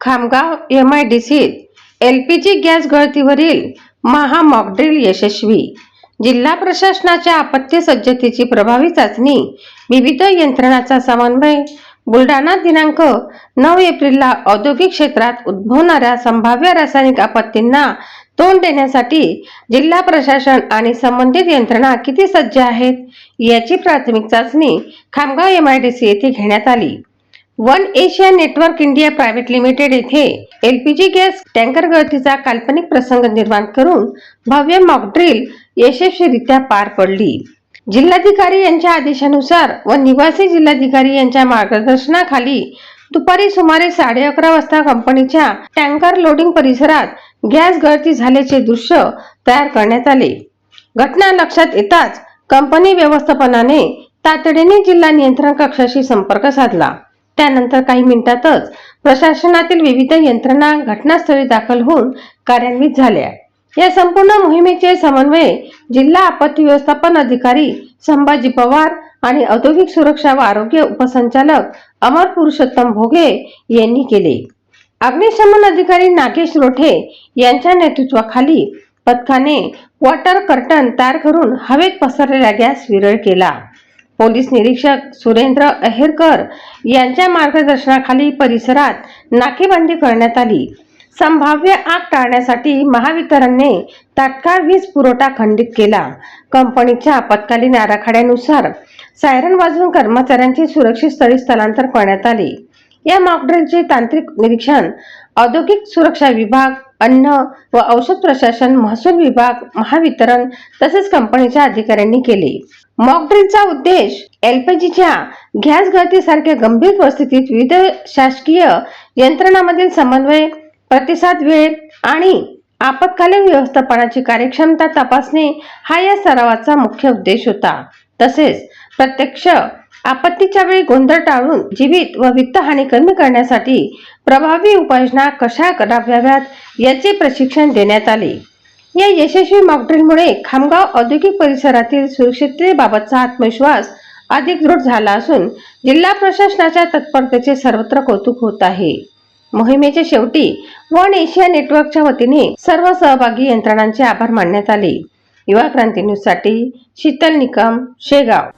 Khamgaon MIDCत LPG gas गळतीवरील महा mock drill यशस्वी। जिल्हा प्रशासनाच्या आपत्ती सज्जतेची प्रभावी चाचणी, विविध यंत्रणांचा समन्वय। बुलढाणा दिनांक 9 एप्रिलला औद्योगिक क्षेत्रात उद्भवणाऱ्या संभाव्य रासायनिक आपत्तींना तोंड देण्यासाठी जिल्हा प्रशासन आणि संबंधित यंत्रणा किती सज्ज आहेत याची प्राथमिक चाचणी खामगाव MIDC येथे घेण्यात आली। One Asia network India private limited येथे LPG गॅस टँकर गळतीचा काल्पनिक प्रसंग निर्माण करून भव्य मॉकड्रिल यशस्वीरित्या पार पडली। जिल्हाधिकारी यांच्या आदेशानुसार व निवासी जिल्हाधिकारी यांच्या मार्गदर्शनाखाली दुपारी सुमारे 11:30 वाजता कंपनीच्या टँकर लोडिंग परिसरात गॅस गळती झाल्याचे दृश्य तयार करण्यात आले। घटना लक्षात येताच कंपनी व्यवस्थापनाने तातडीने जिल्हा नियंत्रण कक्षाशी संपर्क साधला। त्यानंतर काही मिनिटातच प्रशासनातील विविध यंत्रणा घटनास्थळी दाखल होऊन कार्यान्वित झाल्या। या संपूर्ण मोहिमेचे समन्वय जिल्हा आपत्ती व्यवस्थापन अधिकारी संभाजी पवार आणि औद्योगिक सुरक्षा व आरोग्य उपसंचालक अमर पुरुषोत्तम भोगे यांनी केले। अग्निशमन अधिकारी नागेश रोठे यांच्या नेतृत्वाखाली पथकाने वॉटर कर्टन तयार करून हवेत पसरलेला गॅस विरळ केला। पोलीस निरीक्षक सुरेंद्र अहेरकर यांच्या मार्गदर्शनाखाली परिसरात नाकेबंदी करण्यात आली। संभाव्य आग टाळण्यासाठी महावितरणने तात्काळ वीज पुरवठा खंडित केला। कंपनीच्या आपत्कालीन आराखड्यानुसार सायरन वाजवून कर्मचाऱ्यांचे सुरक्षित स्थळी स्थलांतर करण्यात आले। या मॉकड्रिलचे तांत्रिक निरीक्षण औद्योगिक सुरक्षा विभाग, अन्न व औषध प्रशासन, महसूल विभाग, महावितरण तसेच कंपनीच्या अधिकाऱ्यांनी केले। मॉकड्रिलचा उद्देश LPGच्या गॅस गळतीसारख्या गंभीर परिस्थितीत विविध शासकीय यंत्रणांमधील समन्वय, प्रतिसाद वेळ आणि आपत्कालीन व्यवस्थापनाची कार्यक्षमता तपासणे हा या सरावाचा मुख्य उद्देश होता। तसेच प्रत्यक्ष आपत्तीच्या वेळी गोंधळ टाळून जीवित व वित्तहानी कमी करण्यासाठी प्रभावी उपाययोजना कशा राबवाव्यात याचे प्रशिक्षण देण्यात आले। या यशस्वी मॉकड्रिलमुळे खामगाव औद्योगिक परिसरातील सुरक्षिततेबाबतचा आत्मविश्वास अधिक दृढ झाला असून जिल्हा प्रशासनाच्या तत्परतेचे सर्वत्र कौतुक होत आहे। मोहिमेच्या शेवटी वन एशिया नेटवर्कच्या वतीने सर्व सहभागी यंत्रणांचे आभार मानण्यात आले। युवा क्रांती न्यूज साठी शीतल निकम, शेगाव।